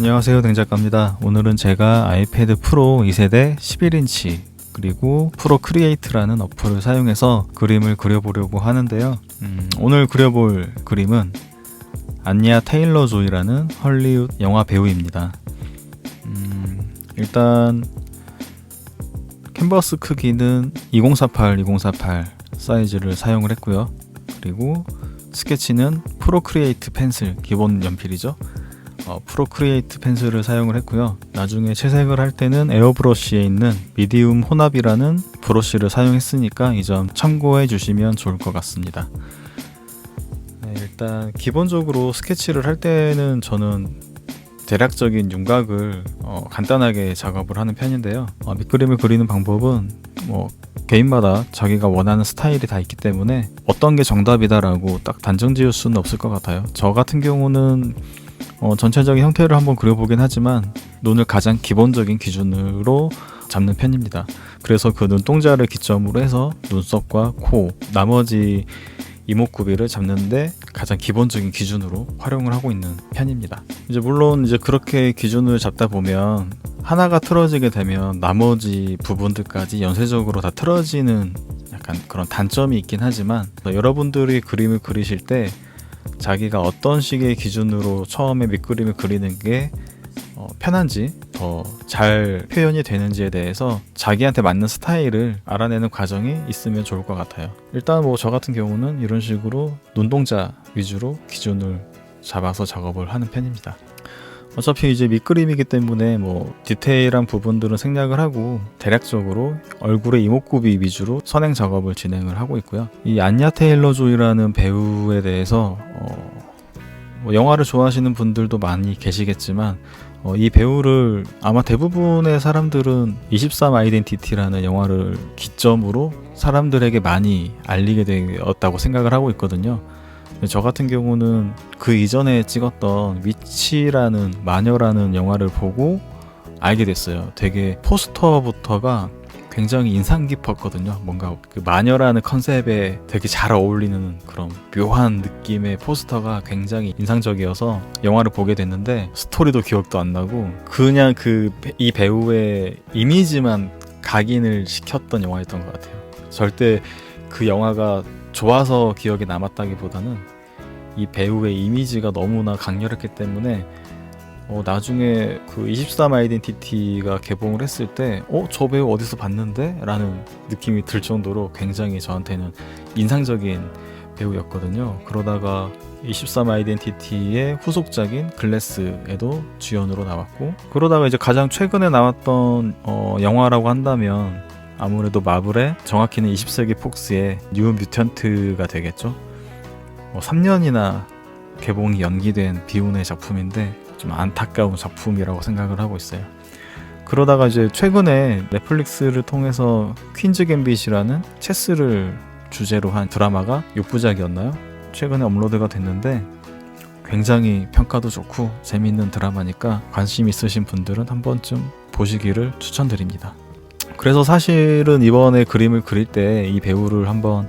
안녕하세요, 댕작가입니다. 오늘은 제가 아이패드 프로 2세대 11인치 그리고 프로 크리에이트라는 어플을 사용해서 그림을 그려보려고 하는데요. 오늘 그려볼 그림은 안냐 테일러 조이라는 헐리우드 영화 배우입니다. 일단 캔버스 크기는 2048 사이즈를 사용을 했고요. 그리고 스케치는 프로 크리에이트 펜슬, 기본 연필이죠. 프로 크리에이트 펜슬을 사용을 했고요. 나중에 채색을 할 때는 에어브러쉬에 있는 미디움 혼합이라는 브러쉬를 사용했으니까 이 점 참고해 주시면 좋을 것 같습니다. 일단 기본적으로 스케치를 할 때는 저는 대략적인 윤곽을 간단하게 작업을 하는 편인데요. 밑그림을 그리는 방법은 개인마다 자기가 원하는 스타일이 다 있기 때문에 어떤 게 정답이다라고 딱 단정 지을 수는 없을 것 같아요. 저 같은 경우는 전체적인 형태를 한번 그려보긴 하지만 눈을 가장 기본적인 기준으로 잡는 편입니다. 그래서 그 눈동자를 기점으로 해서 눈썹과 코, 나머지 이목구비를 잡는데 가장 기본적인 기준으로 활용을 하고 있는 편입니다. 물론 그렇게 기준을 잡다 보면 하나가 틀어지게 되면 나머지 부분들까지 연쇄적으로 다 틀어지는 약간 그런 단점이 있긴 하지만, 여러분들이 그림을 그리실 때 자기가 어떤 식의 기준으로 처음에 밑그림을 그리는 게 편한지, 더 잘 표현이 되는지에 대해서 자기한테 맞는 스타일을 알아내는 과정이 있으면 좋을 것 같아요. 일단 저 같은 경우는 이런 식으로 눈동자 위주로 기준을 잡아서 작업을 하는 편입니다. 어차피 밑그림이기 때문에 디테일한 부분들은 생략을 하고 대략적으로 얼굴의 이목구비 위주로 선행 작업을 진행을 하고 있고요. 이 안냐 테일러 조이라는 배우에 대해서 영화를 좋아하시는 분들도 많이 계시겠지만, 이 배우를 아마 대부분의 사람들은 23 아이덴티티라는 영화를 기점으로 사람들에게 많이 알리게 되었다고 생각을 하고 있거든요. 저 같은 경우는 그 이전에 찍었던 위치라는 마녀라는 영화를 보고 알게 됐어요. 되게 포스터부터가 굉장히 인상 깊었거든요. 뭔가 그 마녀라는 컨셉에 되게 잘 어울리는 그런 묘한 느낌의 포스터가 굉장히 인상적이어서 영화를 보게 됐는데, 스토리도 기억도 안 나고 그냥 이 배우의 이미지만 각인을 시켰던 영화였던 것 같아요. 절대 그 영화가 좋아서 기억에 남았다기보다는 이 배우의 이미지가 너무나 강렬했기 때문에 나중에 그 23 아이덴티티가 개봉을 했을 때 저 배우 어디서 봤는데? 라는 느낌이 들 정도로 굉장히 저한테는 인상적인 배우였거든요. 그러다가 23 아이덴티티의 후속작인 글래스에도 주연으로 나왔고, 그러다가 가장 최근에 나왔던 영화라고 한다면 아무래도 마블의, 정확히는 20세기 폭스의 뉴 뮤턴트가 되겠죠. 3년이나 개봉이 연기된 비운의 작품인데 좀 안타까운 작품이라고 생각을 하고 있어요. 그러다가 최근에 넷플릭스를 통해서 퀸즈 갬빗이라는 체스를 주제로 한 드라마가 6부작이었나요? 최근에 업로드가 됐는데 굉장히 평가도 좋고 재밌는 드라마니까 관심 있으신 분들은 한 번쯤 보시기를 추천드립니다. 그래서 사실은 이번에 그림을 그릴 때 이 배우를 한번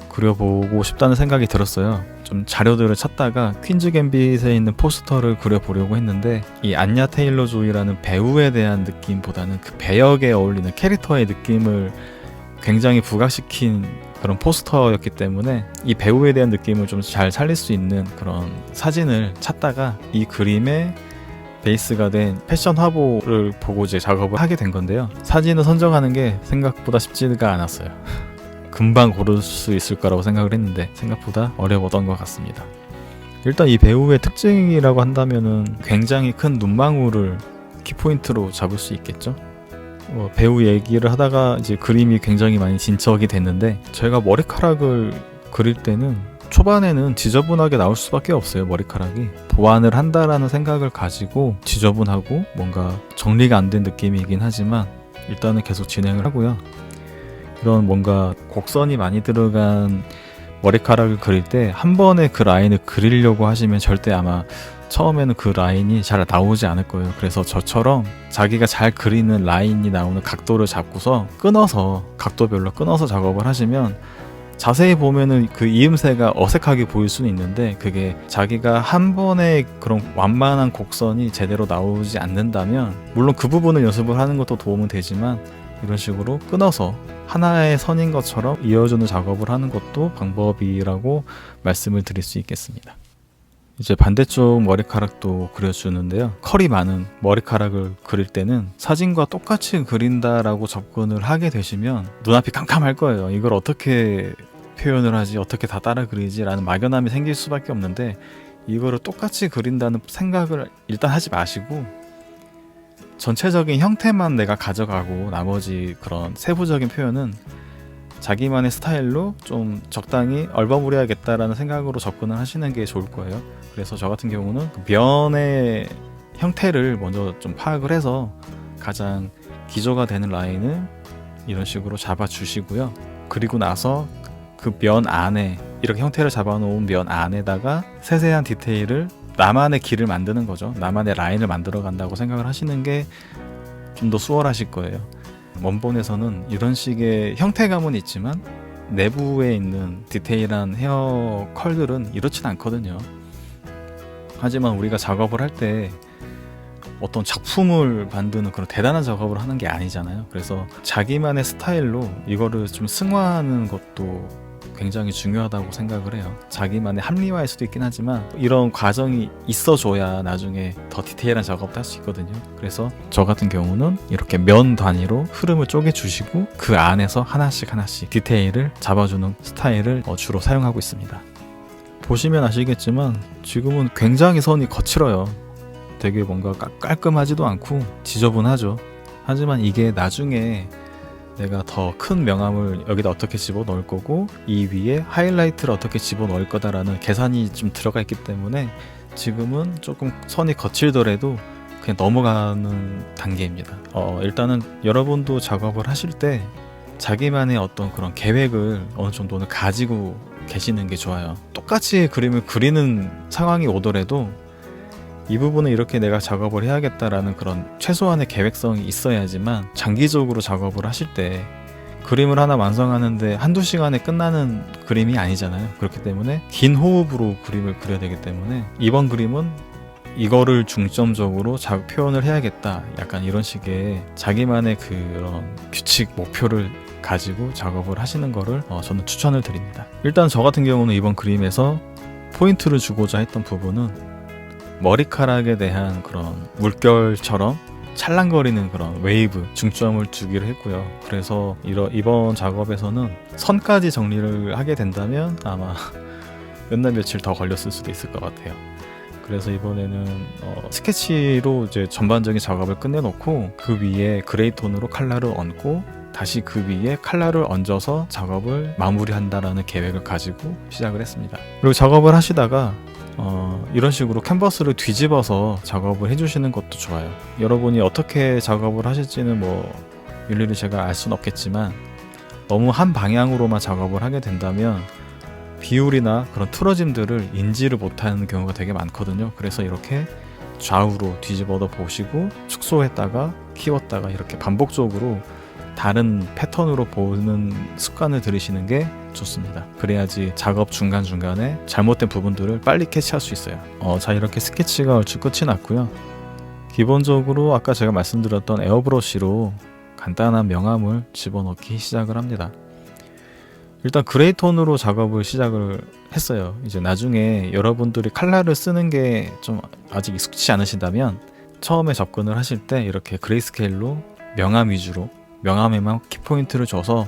그려보고 싶다는 생각이 들었어요. 좀 자료들을 찾다가 퀸즈 갬빗에 있는 포스터를 그려보려고 했는데, 이 안냐 테일러 조이라는 배우에 대한 느낌보다는 그 배역에 어울리는 캐릭터의 느낌을 굉장히 부각시킨 그런 포스터였기 때문에 이 배우에 대한 느낌을 좀 잘 살릴 수 있는 그런 사진을 찾다가 이 그림의 베이스가 된 패션 화보를 보고 작업을 하게 된 건데요. 사진을 선정하는 게 생각보다 쉽지가 않았어요. 금방 고를 수 있을 거라고 생각을 했는데 생각보다 어려웠던 것 같습니다. 일단 이 배우의 특징이라고 한다면은 굉장히 큰 눈망울을 키포인트로 잡을 수 있겠죠. 배우 얘기를 하다가 그림이 굉장히 많이 진척이 됐는데, 제가 머리카락을 그릴 때는 초반에는 지저분하게 나올 수밖에 없어요. 머리카락이 보완을 한다라는 생각을 가지고 지저분하고 뭔가 정리가 안 된 느낌이긴 하지만 일단은 계속 진행을 하고요. 이런 뭔가 곡선이 많이 들어간 머리카락을 그릴 때 한 번에 그 라인을 그리려고 하시면 절대 아마 처음에는 그 라인이 잘 나오지 않을 거예요. 그래서 저처럼 자기가 잘 그리는 라인이 나오는 각도를 잡고서 각도별로 끊어서 작업을 하시면 자세히 보면은 그 이음새가 어색하게 보일 수는 있는데 그게 자기가 한 번에 그런 완만한 곡선이 제대로 나오지 않는다면 물론 그 부분을 연습을 하는 것도 도움은 되지만 이런 식으로 끊어서 하나의 선인 것처럼 이어주는 작업을 하는 것도 방법이라고 말씀을 드릴 수 있겠습니다. 이제 반대쪽 머리카락도 그려주는데요. 컬이 많은 머리카락을 그릴 때는 사진과 똑같이 그린다라고 접근을 하게 되시면 눈앞이 캄캄할 거예요. 이걸 어떻게 표현을 하지, 어떻게 다 따라 그리지 라는 막연함이 생길 수밖에 없는데 이거를 똑같이 그린다는 생각을 일단 하지 마시고 전체적인 형태만 내가 가져가고 나머지 그런 세부적인 표현은 자기만의 스타일로 좀 적당히 얼버무려야겠다라는 생각으로 접근을 하시는 게 좋을 거예요. 그래서 저 같은 경우는 그 면의 형태를 먼저 좀 파악을 해서 가장 기조가 되는 라인을 이런 식으로 잡아 주시고요. 그리고 나서 그 면 안에 이렇게 형태를 잡아 놓은 면 안에다가 세세한 디테일을 나만의 길을 만드는 거죠. 나만의 라인을 만들어 간다고 생각을 하시는 게 좀 더 수월하실 거예요. 원본에서는 이런 식의 형태감은 있지만 내부에 있는 디테일한 헤어 컬들은 이렇진 않거든요. 하지만 우리가 작업을 할 때 어떤 작품을 만드는 그런 대단한 작업을 하는 게 아니잖아요. 그래서 자기만의 스타일로 이거를 좀 승화하는 것도 굉장히 중요하다고 생각을 해요. 자기만의 합리화일 수도 있긴 하지만 이런 과정이 있어줘야 나중에 더 디테일한 작업도 할 수 있거든요. 그래서 저 같은 경우는 이렇게 면 단위로 흐름을 쪼개주시고 그 안에서 하나씩 디테일을 잡아주는 스타일을 주로 사용하고 있습니다. 보시면 아시겠지만 지금은 굉장히 선이 거칠어요. 되게 뭔가 깔끔하지도 않고 지저분하죠. 하지만 이게 나중에 내가 더 큰 명암을 여기다 어떻게 집어넣을 거고 이 위에 하이라이트를 어떻게 집어넣을 거다라는 계산이 좀 들어가 있기 때문에 지금은 조금 선이 거칠더라도 그냥 넘어가는 단계입니다. 일단은 여러분도 작업을 하실 때 자기만의 어떤 그런 계획을 어느 정도는 가지고 계시는 게 좋아요. 똑같이 그림을 그리는 상황이 오더라도 이 부분은 이렇게 내가 작업을 해야겠다라는 그런 최소한의 계획성이 있어야지만 장기적으로 작업을 하실 때 그림을 하나 완성하는데 한두 시간에 끝나는 그림이 아니잖아요. 그렇기 때문에 긴 호흡으로 그림을 그려야 되기 때문에 이번 그림은 이거를 중점적으로 표현을 해야겠다. 약간 이런 식의 자기만의 그런 규칙, 목표를 가지고 작업을 하시는 거를 저는 추천을 드립니다. 일단 저 같은 경우는 이번 그림에서 포인트를 주고자 했던 부분은 머리카락에 대한 그런 물결처럼 찰랑거리는 그런 웨이브 중점을 두기로 했고요. 그래서 이번 작업에서는 선까지 정리를 하게 된다면 아마 몇 날 며칠 더 걸렸을 수도 있을 것 같아요. 그래서 이번에는 스케치로 이제 전반적인 작업을 끝내놓고 그 위에 그레이 톤으로 컬러를 얹고 다시 그 위에 컬러를 얹어서 작업을 마무리한다라는 계획을 가지고 시작을 했습니다. 그리고 작업을 하시다가 이런 식으로 캔버스를 뒤집어서 작업을 해주시는 것도 좋아요. 여러분이 어떻게 작업을 하실지는 일일이 제가 알 수는 없겠지만 너무 한 방향으로만 작업을 하게 된다면 비율이나 그런 틀어짐들을 인지를 못하는 경우가 되게 많거든요. 그래서 이렇게 좌우로 뒤집어도 보시고 축소했다가 키웠다가 이렇게 반복적으로 다른 패턴으로 보는 습관을 들이시는 게 좋습니다. 그래야지 작업 중간중간에 잘못된 부분들을 빨리 캐치할 수 있어요. 자, 이렇게 스케치가 얼추 끝이 났고요. 기본적으로 아까 제가 말씀드렸던 에어브러쉬로 간단한 명암을 집어넣기 시작을 합니다. 일단 그레이 톤으로 작업을 시작을 했어요. 이제 나중에 여러분들이 컬러를 쓰는 게 좀 아직 익숙치 않으시다면 처음에 접근을 하실 때 이렇게 그레이스케일로 명암 위주로 명암에만 키포인트를 줘서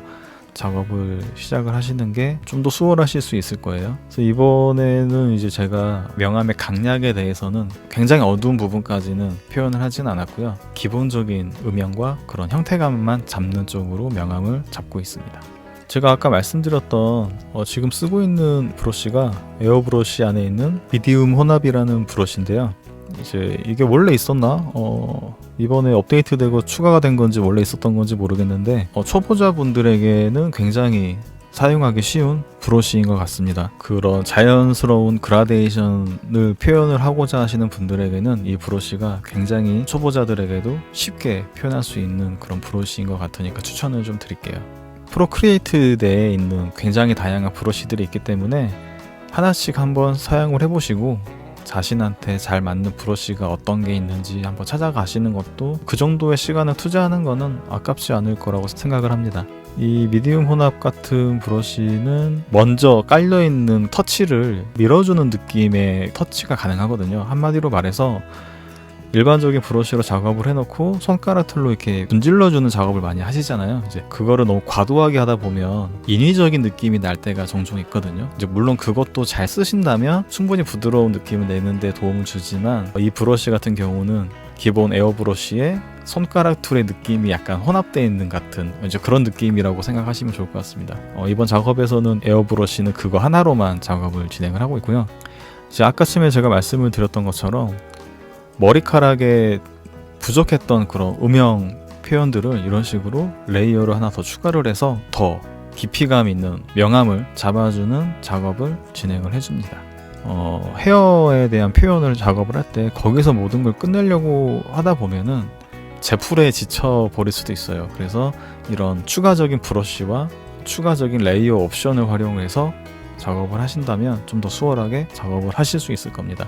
작업을 시작을 하시는 게 좀 더 수월하실 수 있을 거예요. 그래서 이번에는 이제 제가 명암의 강약에 대해서는 굉장히 어두운 부분까지는 표현을 하진 않았고요. 기본적인 음영과 그런 형태감만 잡는 쪽으로 명암을 잡고 있습니다. 제가 아까 말씀드렸던 지금 쓰고 있는 브러쉬가 에어브러쉬 안에 있는 미디움 혼합이라는 브러쉬인데요. 이제 이게 원래 있었나? 이번에 업데이트되고 추가가 된 건지 원래 있었던 건지 모르겠는데 초보자분들에게는 굉장히 사용하기 쉬운 브러쉬인 것 같습니다. 그런 자연스러운 그라데이션을 표현을 하고자 하시는 분들에게는 이 브러쉬가 굉장히 초보자들에게도 쉽게 표현할 수 있는 그런 브러쉬인 것 같으니까 추천을 좀 드릴게요. 프로크리에이트 내에 있는 굉장히 다양한 브러쉬들이 있기 때문에 하나씩 한번 사용을 해보시고 자신한테 잘 맞는 브러쉬가 어떤 게 있는지 한번 찾아가시는 것도 그 정도의 시간을 투자하는 거는 아깝지 않을 거라고 생각을 합니다. 이 미디움 혼합 같은 브러쉬는 먼저 깔려있는 터치를 밀어주는 느낌의 터치가 가능하거든요. 한마디로 말해서 일반적인 브러쉬로 작업을 해놓고 손가락 툴로 이렇게 문질러주는 작업을 많이 하시잖아요. 이제 그거를 너무 과도하게 하다 보면 인위적인 느낌이 날 때가 종종 있거든요. 이제 물론 그것도 잘 쓰신다면 충분히 부드러운 느낌을 내는데 도움을 주지만 이 브러쉬 같은 경우는 기본 에어 브러쉬에 손가락 툴의 느낌이 약간 혼합되어 있는 같은 이제 그런 느낌이라고 생각하시면 좋을 것 같습니다. 이번 작업에서는 에어 브러쉬는 그거 하나로만 작업을 진행을 하고 있고요. 이제 아까쯤에 제가 말씀을 드렸던 것처럼 머리카락에 부족했던 그런 음영 표현들을 이런 식으로 레이어를 하나 더 추가를 해서 더 깊이감 있는 명암을 잡아주는 작업을 진행을 해줍니다. 헤어에 대한 표현을 작업을 할 때 거기서 모든 걸 끝내려고 하다 보면은 제풀에 지쳐 버릴 수도 있어요. 그래서 이런 추가적인 브러쉬와 추가적인 레이어 옵션을 활용해서 작업을 하신다면 좀 더 수월하게 작업을 하실 수 있을 겁니다.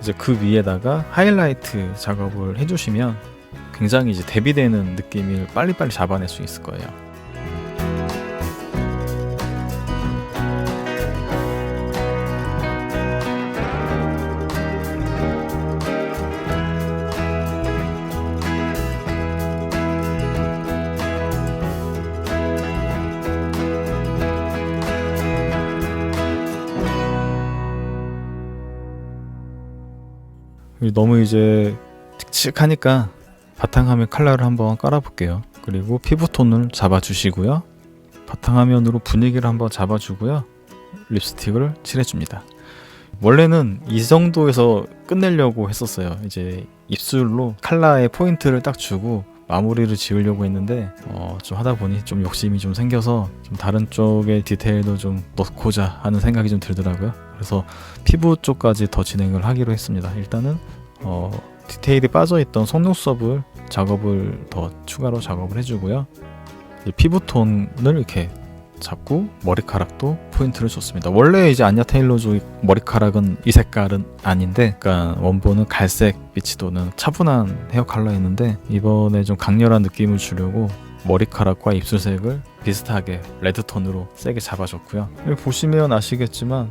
이제 그 위에다가 하이라이트 작업을 해주시면 굉장히 이제 대비되는 느낌을 빨리빨리 잡아낼 수 있을 거예요. 너무 이제 칙칙하니까 바탕화면 컬러를 한번 깔아볼게요. 그리고 피부톤을 잡아주시고요. 바탕화면으로 분위기를 한번 잡아주고요. 립스틱을 칠해줍니다. 원래는 이 정도에서 끝내려고 했었어요. 이제 입술로 컬러의 포인트를 딱 주고 마무리를 지으려고 했는데 좀 하다 보니 좀 욕심이 좀 생겨서 좀 다른 쪽의 디테일도 좀 넣고자 하는 생각이 좀 들더라고요. 그래서 피부 쪽까지 더 진행을 하기로 했습니다. 일단은 디테일이 빠져있던 속눈썹을 작업을 더 추가로 작업을 해주고요. 피부톤을 이렇게 잡고 머리카락도 포인트를 줬습니다. 원래 이제 안냐 테일러조이 머리카락은 이 색깔은 아닌데, 그러니까 원본은 갈색 빛이 도는 차분한 헤어 컬러였는데 이번에 좀 강렬한 느낌을 주려고 머리카락과 입술색을 비슷하게 레드톤으로 세게 잡아줬고요. 여기 보시면 아시겠지만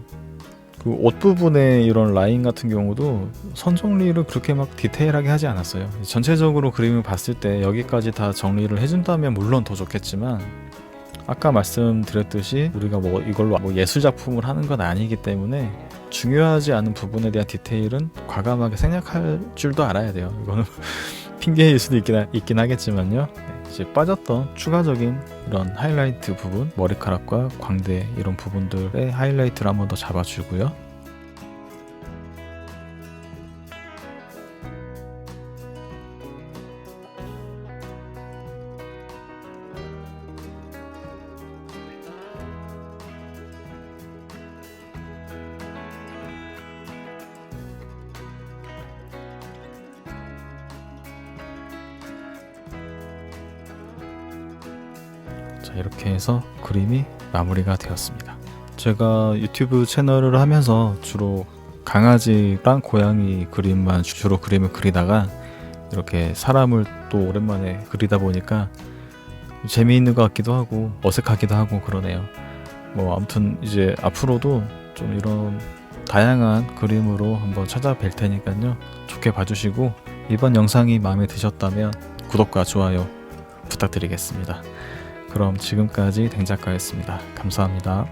그 옷 부분의 이런 라인 같은 경우도 선 정리를 그렇게 막 디테일하게 하지 않았어요. 전체적으로 그림을 봤을 때 여기까지 다 정리를 해준다면 물론 더 좋겠지만 아까 말씀드렸듯이 우리가 뭐 이걸로 뭐 예술 작품을 하는 건 아니기 때문에 중요하지 않은 부분에 대한 디테일은 과감하게 생략할 줄도 알아야 돼요. 이거는 핑계일 수도 있긴 하겠지만요. 이제 빠졌던 추가적인 이런 하이라이트 부분, 머리카락과 광대 이런 부분들의 하이라이트를 한번 더 잡아주고요. 자, 이렇게 해서 그림이 마무리가 되었습니다. 제가 유튜브 채널을 하면서 주로 강아지랑 고양이 그림만 주로 그림을 그리다가 이렇게 사람을 또 오랜만에 그리다 보니까 재미있는 것 같기도 하고 어색하기도 하고 그러네요. 뭐 아무튼 이제 앞으로도 좀 이런 다양한 그림으로 한번 찾아뵐 테니까요. 좋게 봐주시고 이번 영상이 마음에 드셨다면 구독과 좋아요 부탁드리겠습니다. 그럼 지금까지 댕작가였습니다. 감사합니다.